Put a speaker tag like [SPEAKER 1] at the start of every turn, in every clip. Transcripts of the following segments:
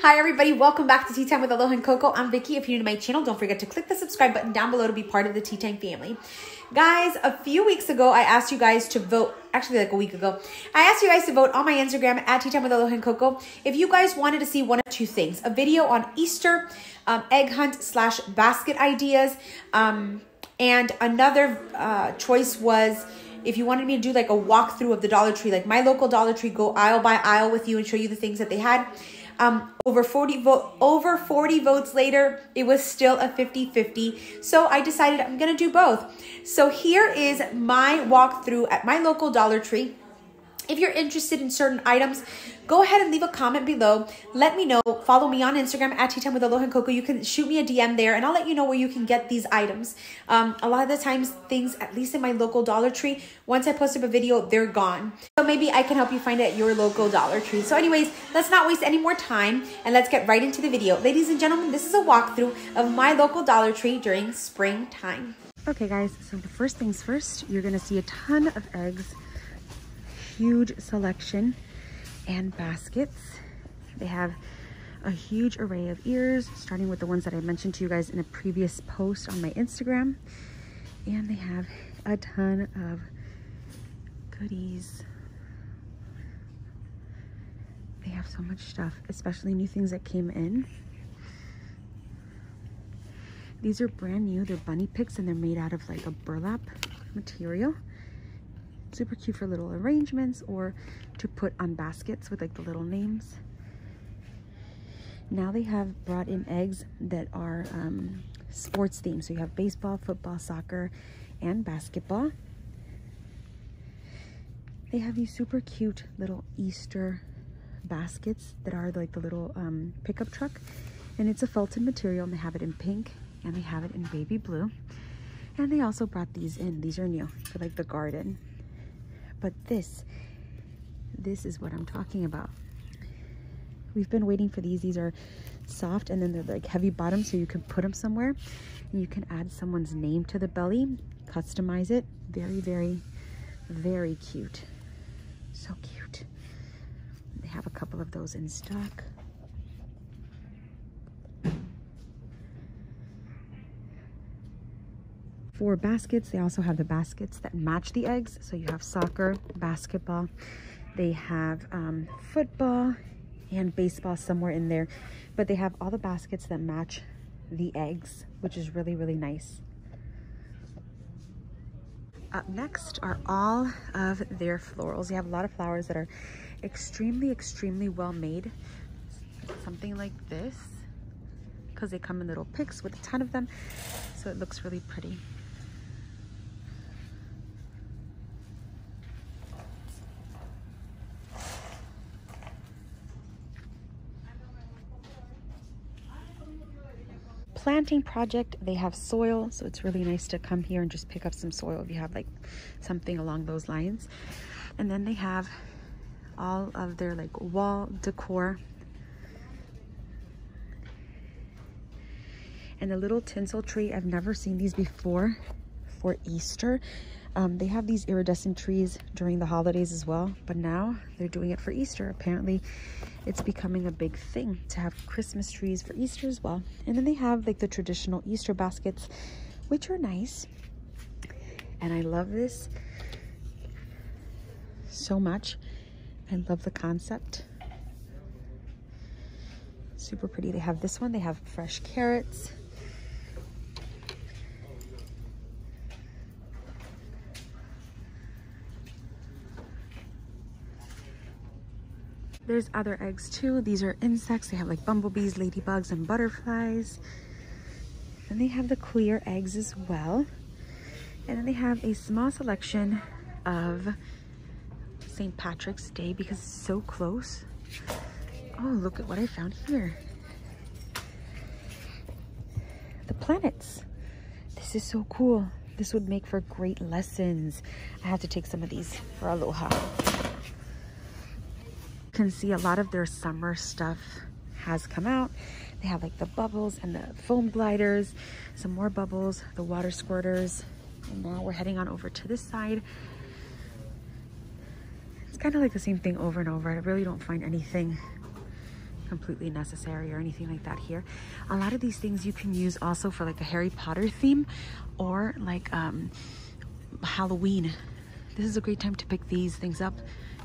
[SPEAKER 1] Hi everybody, welcome back to Tea Time with Aloha and Coco. I'm Vicky. If you're new to my channel, don't forget to click the subscribe button down below to be part of the Tea Time family. Guys, a few weeks ago, I asked you guys to vote, actually like a week ago, I asked you guys to vote on my Instagram at Tea Time with Aloha and Coco if you guys wanted to see one of two things, a video on Easter, egg hunt / basket ideas, and another choice was if you wanted me to do like a walkthrough of the Dollar Tree, like my local Dollar Tree, go aisle by aisle with you and show you the things that they had. Over 40 votes later, it was still a 50-50. So I decided I'm going to do both. So here is my walkthrough at my local Dollar Tree. If you're interested in certain items, go ahead and leave a comment below. Let me know. Follow me on Instagram at Tea Time with Aloha and Coco. You can shoot me a DM there and I'll let you know where you can get these items. A lot of the times things, at least in my local Dollar Tree, once I post up a video, they're gone. So maybe I can help you find it at your local Dollar Tree. So anyways, let's not waste any more time and let's get right into the video. Ladies and gentlemen, this is a walkthrough of my local Dollar Tree during springtime. Okay guys, so the first things first, you're gonna see a ton of eggs. Huge selection and baskets. They have a huge array of ears, starting with the ones that I mentioned to you guys in a previous post on my Instagram. And they have a ton of goodies. They have so much stuff, especially new things that came in. These are brand new. They're bunny picks and they're made out of like a burlap material. Super cute for little arrangements or to put on baskets with like the little names. Now they have brought in eggs that are sports themed. So you have baseball, football, soccer, and basketball. They have these super cute little Easter baskets that are like the little pickup truck. And it's a felted material and they have it in pink and they have it in baby blue. And they also brought these in. These are new for like the garden. But this is what I'm talking about. We've been waiting for these. These are soft and then they're like heavy bottom so you can put them somewhere and you can add someone's name to the belly, customize it. Very, very, very cute. So cute. They have a couple of those in stock. For baskets, they also have the baskets that match the eggs. So you have soccer, basketball, they have football and baseball somewhere in there, but they have all the baskets that match the eggs, which is really, really nice. Up next are all of their florals. They have a lot of flowers that are extremely, extremely well made. Something like this, because they come in little picks with a ton of them, so it looks really pretty. Planting project, they have soil, so it's really nice to come here and just pick up some soil if you have like something along those lines. And then they have all of their like wall decor and a little tinsel tree. I've never seen these before for Easter. They have these iridescent trees during the holidays as well, but now they're doing it for Easter. Apparently it's becoming a big thing to have Christmas trees for Easter as well. And then they have like the traditional Easter baskets, which are nice. And I love this so much. I love the concept. Super pretty. They have this one. They have fresh carrots. There's other eggs too. These are insects. They have like bumblebees, ladybugs, and butterflies. And they have the clear eggs as well. And then they have a small selection of St. Patrick's Day because it's so close. Oh, look at what I found here. The planets. This is so cool. This would make for great lessons. I have to take some of these for Aloha. Can see a lot of their summer stuff has come out. They have like the bubbles and the foam gliders, some more bubbles, the water squirters, and now we're heading on over to this side. It's kind of like the same thing over and over. I really don't find anything completely necessary or anything like that here. A lot of these things you can use also for like a Harry Potter theme or like Halloween. This is a great time to pick these things up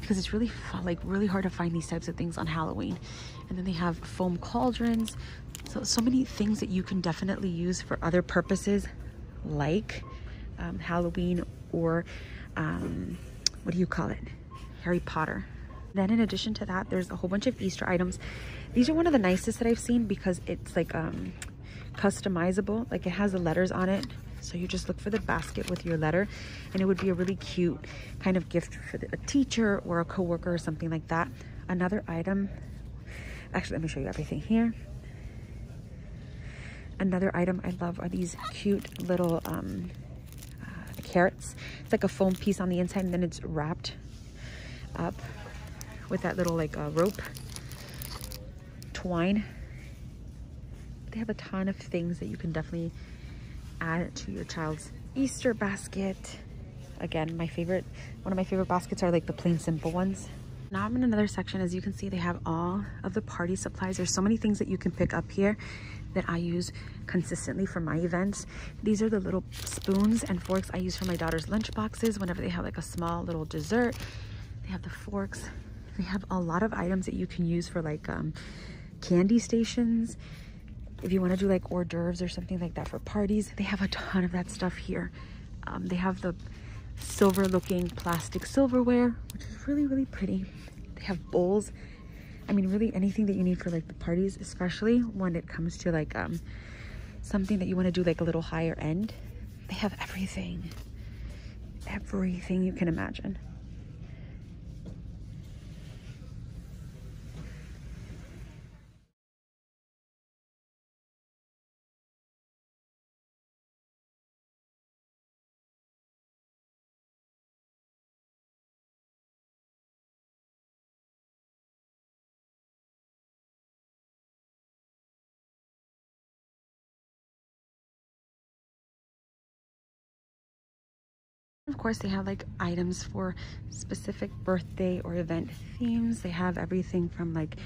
[SPEAKER 1] because it's really fun, like really hard to find these types of things on Halloween. And then they have foam cauldrons. So many things that you can definitely use for other purposes like Halloween or what do you call it? Harry Potter. Then in addition to that, there's a whole bunch of Easter items. These are one of the nicest that I've seen because it's like customizable. Like it has the letters on it. So you just look for the basket with your letter and it would be a really cute kind of gift for a teacher or a coworker or something like that. Another item, actually, let me show you everything here. Another item I love are these cute little carrots. It's like a foam piece on the inside and then it's wrapped up with that little like rope twine. They have a ton of things that you can definitely add to your child's Easter basket. Again, one of my favorite baskets are like the plain simple ones. Now I'm in another section. As you can see, they have all of the party supplies. There's so many things that you can pick up here that I use consistently for my events. These are the little spoons and forks I use for my daughter's lunch boxes whenever they have like a small little dessert. They have the forks. They have a lot of items that you can use for like candy stations. If you want to do like hors d'oeuvres or something like that for parties, they have a ton of that stuff here. They have the silver looking plastic silverware, which is really, really pretty. They have bowls. I mean, really anything that you need for like the parties, especially when it comes to like something that you want to do like a little higher end. They have everything you can imagine. Of course, they have like items for specific birthday or event themes. They have everything from like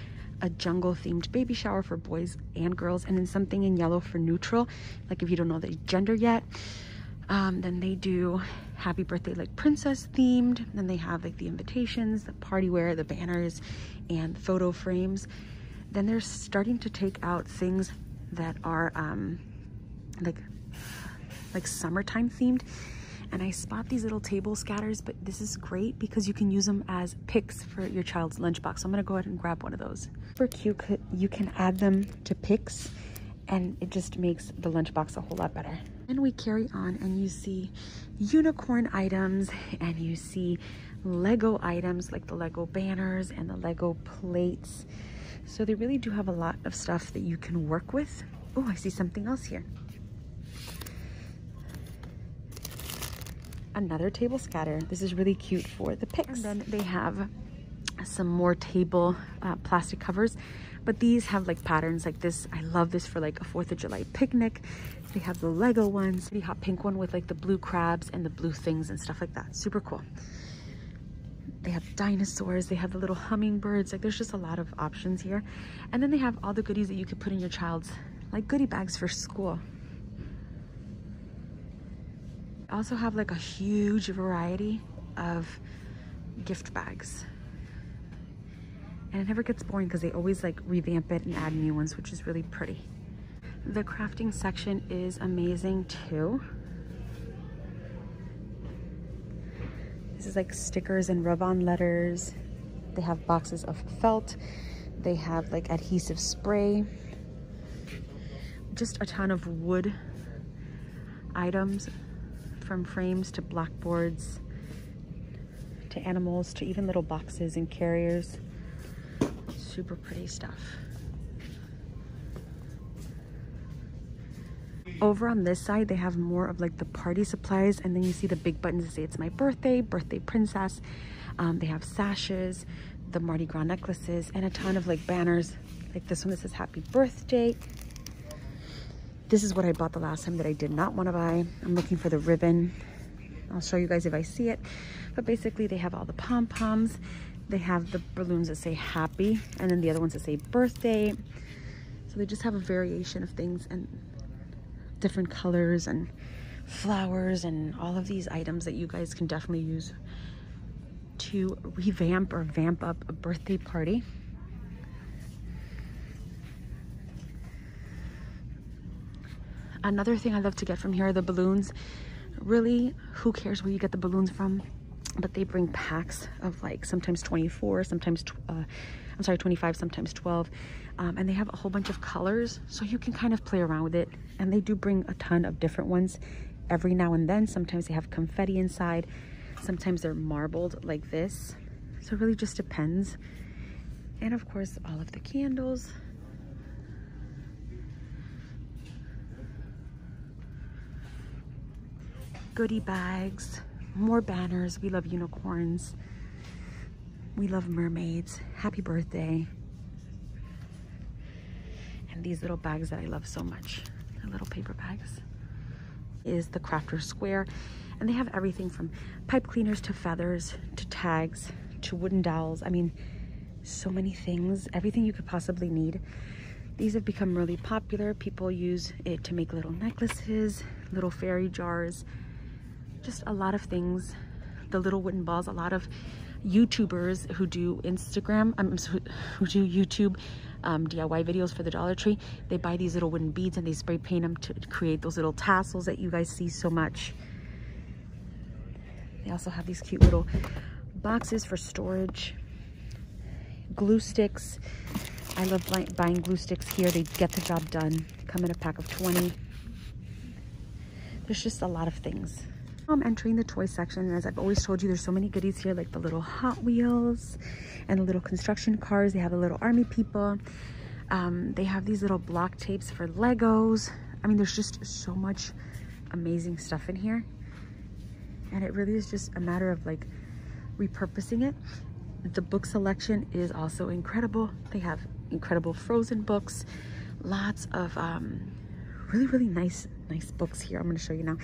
[SPEAKER 1] a jungle themed baby shower for boys and girls, and then something in yellow for neutral, like if you don't know the gender yet. Then they do happy birthday like princess themed. Then they have like the invitations, the party wear, the banners, and photo frames. Then they're starting to take out things that are like summertime themed. And I spot these little table scatters, but this is great because you can use them as picks for your child's lunchbox. So I'm gonna go ahead and grab one of those. Super cute, you can add them to picks and it just makes the lunchbox a whole lot better. And we carry on and you see unicorn items and you see Lego items like the Lego banners and the Lego plates. So they really do have a lot of stuff that you can work with. Oh, I see something else here. Another table scatter. This is really cute for the picks. And then they have some more table plastic covers, but these have like patterns like this. I love this for like a 4th of July picnic. They have the Lego ones, the hot pink one with like the blue crabs and the blue things and stuff like that. Super cool. They have dinosaurs, they have the little hummingbirds. Like there's just a lot of options here. And then they have all the goodies that you could put in your child's like goodie bags for school. Also have like a huge variety of gift bags, and it never gets boring because they always like revamp it and add new ones, which is really pretty. The crafting section is amazing too. This is like stickers and rub-on letters. They have boxes of felt. They have like adhesive spray, just a ton of wood items, from frames to blackboards to animals to even little boxes and carriers. Super pretty stuff. Over on this side, they have more of like the party supplies, and then you see the big buttons that say it's my birthday, birthday princess. They have sashes, the Mardi Gras necklaces, and a ton of like banners like this one that says happy birthday. This is what I bought the last time that I did not want to buy. I'm looking for the ribbon. I'll show you guys if I see it. But basically they have all the pom-poms. They have the balloons that say happy, and then the other ones that say birthday. So they just have a variation of things and different colors and flowers and all of these items that you guys can definitely use to revamp or vamp up a birthday party. Another thing I love to get from here are the balloons. Really, who cares where you get the balloons from? But they bring packs of like sometimes 24, sometimes 25, sometimes 12. And they have a whole bunch of colors, so you can kind of play around with it. And they do bring a ton of different ones every now and then. Sometimes they have confetti inside. Sometimes they're marbled like this. So it really just depends. And of course, all of the candles. Goodie bags, more banners. We love unicorns. We love mermaids. Happy birthday. And these little bags that I love so much, the little paper bags, is the Crafter Square. And they have everything from pipe cleaners to feathers to tags to wooden dowels. I mean, so many things, everything you could possibly need. These have become really popular. People use it to make little necklaces, little fairy jars, just a lot of things. The little wooden balls, a lot of YouTubers who do Instagram, who do YouTube DIY videos for the Dollar Tree, they buy these little wooden beads and they spray paint them to create those little tassels that you guys see so much. They also have these cute little boxes for storage. Glue sticks. I love buying glue sticks here. They get the job done. Come in a pack of 20. There's just a lot of things. I'm entering the toy section, and as I've always told you, there's so many goodies here, like the little Hot Wheels and the little construction cars. They have the little army people. They have these little block tapes for Legos. I mean, there's just so much amazing stuff in here, and it really is just a matter of like repurposing it. The book selection is also incredible. They have incredible Frozen books, lots of really nice books here. I'm going to show you now.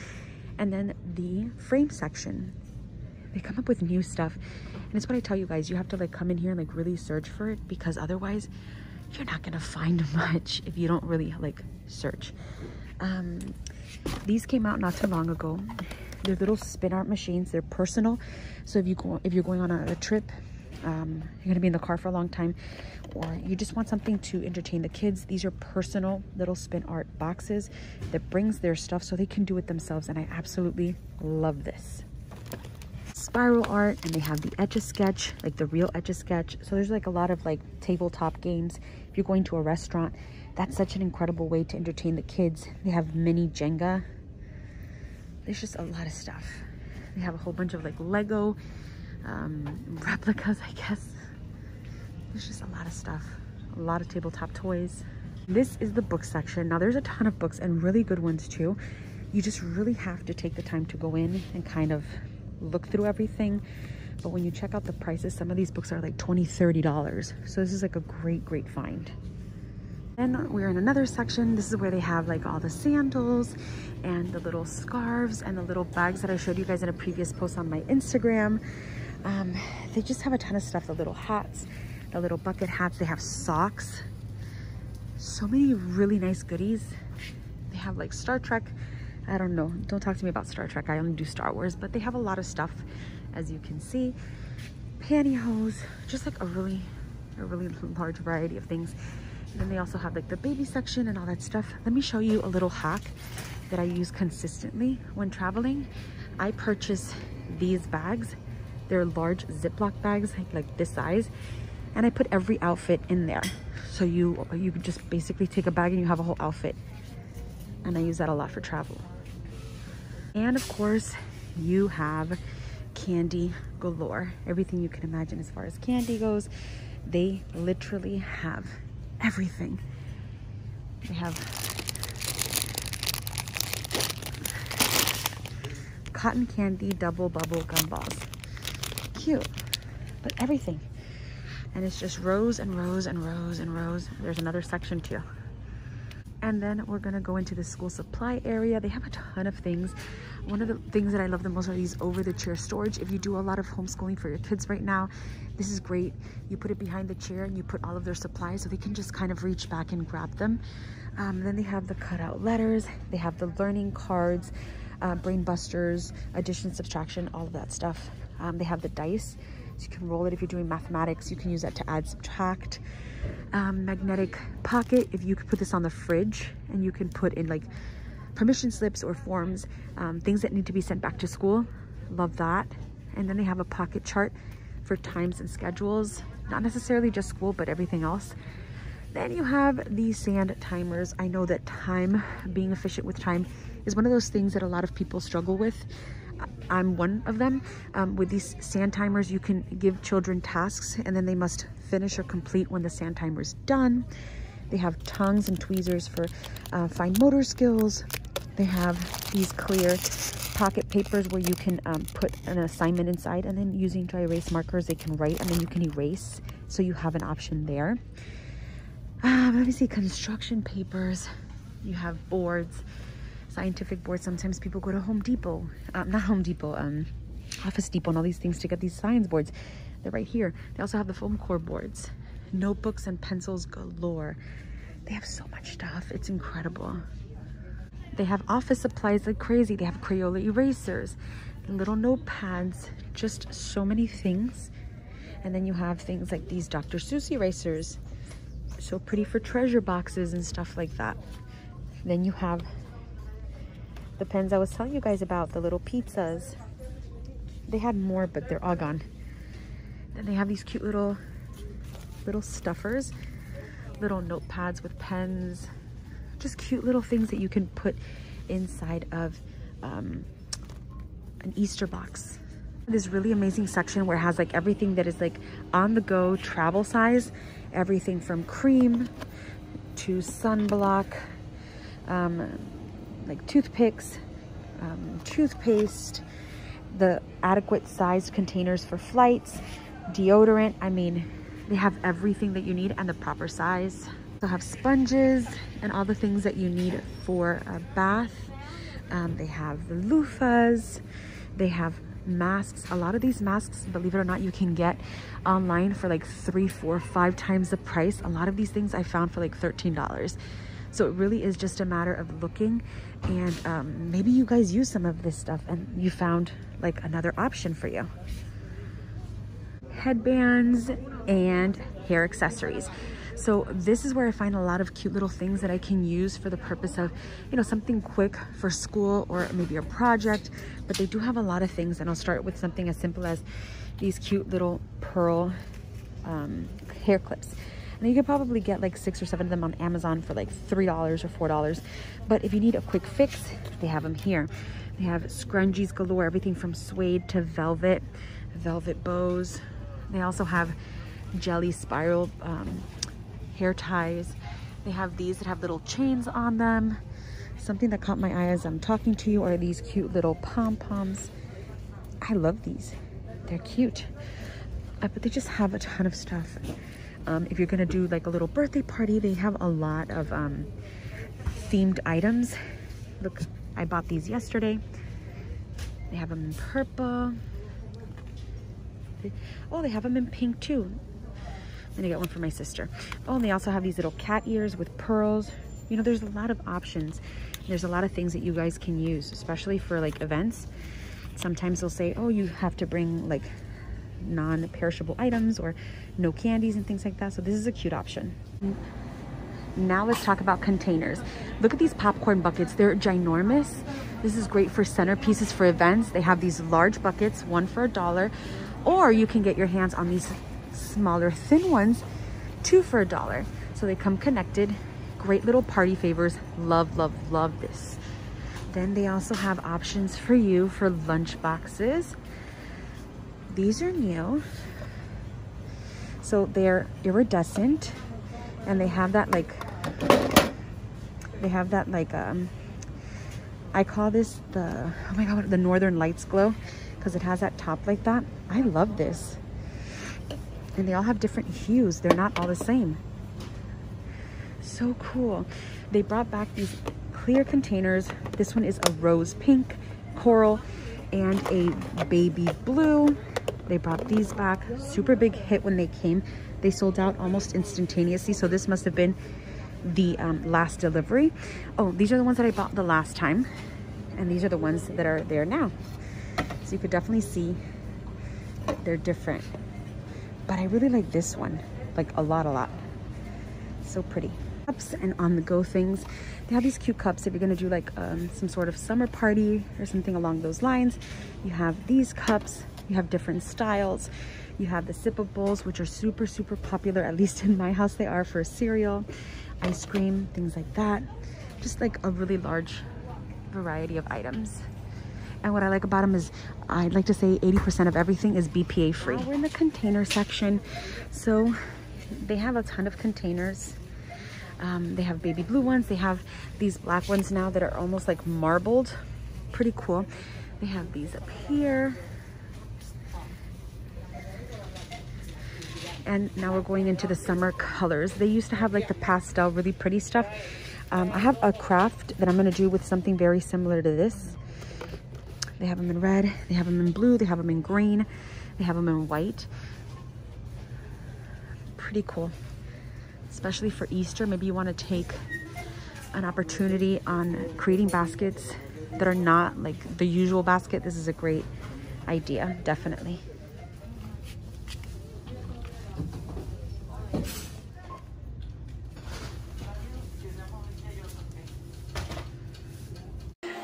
[SPEAKER 1] And then the frame section, they come up with new stuff. And it's what I tell you guys, you have to like come in here and like really search for it, because otherwise you're not gonna find much if you don't really like search. These came out not too long ago. They're little spin art machines. They're personal. So if you're going on a trip, you're gonna be in the car for a long time, or you just want something to entertain the kids, these are personal little spin art boxes that brings their stuff so they can do it themselves, and I absolutely love this. Spiral art, and they have the Etch-a-Sketch, like the real Etch-a-Sketch. So there's like a lot of like tabletop games. If you're going to a restaurant, that's such an incredible way to entertain the kids. They have mini Jenga. There's just a lot of stuff. They have a whole bunch of like Lego replicas, I guess. There's just a lot of stuff, a lot of tabletop toys. This is the book section. Now there's a ton of books, and really good ones too. You just really have to take the time to go in and kind of look through everything. But when you check out the prices, some of these books are like $20–30. So this is like a great find. Then we're in another section. This is where they have like all the sandals and the little scarves and the little bags that I showed you guys in a previous post on my Instagram. They just have a ton of stuff. The little hats, the little bucket hats. They have socks. So many really nice goodies. They have like Star Trek. I don't know. Don't talk to me about Star Trek. I only do Star Wars. But they have a lot of stuff, as you can see. Pantyhose. Just like a really large variety of things. And then they also have like the baby section and all that stuff. Let me show you a little hack that I use consistently when traveling. I purchase these bags. They're large Ziploc bags, like this size. And I put every outfit in there. So you could just basically take a bag and you have a whole outfit. And I use that a lot for travel. And of course, you have candy galore. Everything you can imagine as far as candy goes. They literally have everything. They have cotton candy double bubble gum balls. Cute, but everything. And it's just rows and rows and rows and rows. There's another section too. And then we're gonna go into the school supply area. They have a ton of things. One of the things that I love the most are these over-the-chair storage. If you do a lot of homeschooling for your kids right now, this is great. You put it behind the chair and you put all of their supplies so they can just kind of reach back and grab them. Then they have the cutout letters. They have the learning cards, brain busters, addition, subtraction, all of that stuff. They have the dice, so you can roll it if you're doing mathematics. You can use that to add, subtract. Magnetic pocket, if you could put this on the fridge and you can put in like permission slips or forms, things that need to be sent back to school. Love that. And then they have a pocket chart for times and schedules, not necessarily just school, but everything else. Then you have the sand timers. I know that time, being efficient with time, is one of those things that a lot of people struggle with. I'm one of them. With these sand timers, you can give children tasks and then they must finish or complete when the sand timer is done. They have tongues and tweezers for fine motor skills. They have these clear pocket papers where you can put an assignment inside, and then using dry erase markers, they can write and then you can erase. So you have an option there. Let me see, construction papers. You have boards, scientific boards. Sometimes people go to Home Depot, not Home Depot, Office Depot and all these things to get these science boards. They're right here. They also have the foam core boards, notebooks and pencils galore. They have so much stuff. It's incredible. They have office supplies like crazy. They have Crayola erasers, little notepads, just so many things. And then you have things like these Dr. Seuss erasers. So pretty for treasure boxes and stuff like that. Then you have the pens I was telling you guys about, the little pizzas. They had more, but they're all gone. Then they have these cute little stuffers, little notepads with pens, just cute little things that you can put inside of an Easter box. This really amazing section where it has like everything that is like on the go travel size, everything from cream to sunblock, like toothpicks, toothpaste, the adequate sized containers for flights, deodorant. I mean, they have everything that you need and the proper size. They'll have sponges and all the things that you need for a bath. They have the loofahs. They have masks. A lot of these masks, believe it or not, you can get online for like 3, 4, 5 times the price. A lot of these things I found for like $13. So it really is just a matter of looking, and maybe you guys use some of this stuff and you found like another option for you. Headbands and hair accessories. So this is where I find a lot of cute little things that I can use for the purpose of, you know, something quick for school or maybe a project. But they do have a lot of things, and I'll start with something as simple as these cute little pearl hair clips. And you could probably get like 6 or 7 of them on Amazon for like $3 or $4. But if you need a quick fix, they have them here. They have scrunchies galore, everything from suede to velvet, velvet bows. They also have jelly spiral hair ties. They have these that have little chains on them. Something that caught my eye as I'm talking to you are these cute little pom-poms. I love these. They're cute. But they just have a ton of stuff. If you're gonna do like a little birthday party, they have a lot of themed items. Look, I bought these yesterday. They have them in purple. Oh, they have them in pink too. And I got one for my sister. Oh, and they also have these little cat ears with pearls. You know, there's a lot of options. There's a lot of things that you guys can use, especially for like events. Sometimes they'll say, oh, you have to bring like non-perishable items or no candies and things like that. So this is a cute option. Now let's talk about containers. Look at these popcorn buckets. They're ginormous. This is great for centerpieces for events. They have these large buckets, one for $1, or you can get your hands on these smaller thin ones, 2 for $1. So they come connected. Great little party favors. Love, love, love this. Then they also have options for you for lunch boxes. These are new. So they're iridescent, and they have that like, I call this the, oh my God, the Northern Lights glow, because it has that top like that. I love this. And they all have different hues. They're not all the same.
[SPEAKER 2] so cool. They brought back these clear containers. This one is a rose pink, coral, and a baby blue. They brought these back. Super big hit when they came. They sold out almost instantaneously, so this must have been the last delivery. Oh, these are the ones that I bought the last time, and these are the ones that are there now. So you could definitely see that they're different. But I really like this one, like a lot. So pretty. Cups and on-the-go things. They have these cute cups if you're gonna do like some sort of summer party or something along those lines. You have these cups. You have different styles. You have the sippables, which are super popular, at least in my house they are, for cereal, ice cream, things like that. Just like a really large variety of items. And what I like about them is, I'd like to say 80% of everything is BPA free. Now we're in the container section. So they have a ton of containers. They have baby blue ones. They have these black ones now that are almost like marbled. Pretty cool. They have these up here. And now we're going into the summer colors. They used to have like the pastel, really pretty stuff. I have a craft that I'm gonna do with something very similar to this. They have them in red, they have them in blue, they have them in green, they have them in white. Pretty cool, especially for Easter. Maybe you want to take an opportunity on creating baskets that are not like the usual basket. This is a great idea, definitely.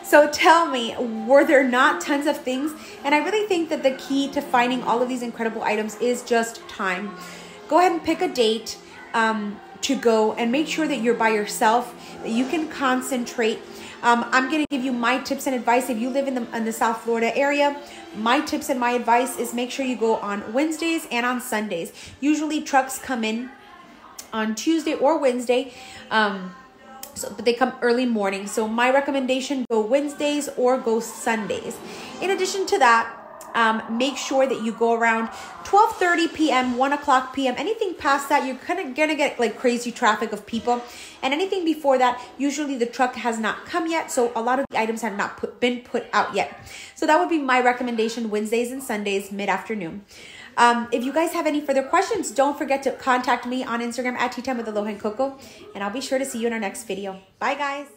[SPEAKER 1] So tell me, were there not tons of things? And I really think that the key to finding all of these incredible items is just time. Go ahead and pick a date to go and make sure that you're by yourself, that you can concentrate. I'm going to give you my tips and advice. If you live in the South Florida area, my tips and my advice is make sure you go on Wednesdays and on Sundays. Usually trucks come in on Tuesday or Wednesday. But they come early morning. So my recommendation, go Wednesdays or go Sundays. In addition to that, make sure that you go around 12:30 p.m., 1 o'clock p.m. Anything past that, you're kind of gonna get like crazy traffic of people. And anything before that, usually the truck has not come yet. So a lot of the items have not been put out yet. So that would be my recommendation, Wednesdays and Sundays, mid-afternoon. If you guys have any further questions, don't forget to contact me on Instagram at Tea Time with Aloha and Coco, and I'll be sure to see you in our next video. Bye, guys.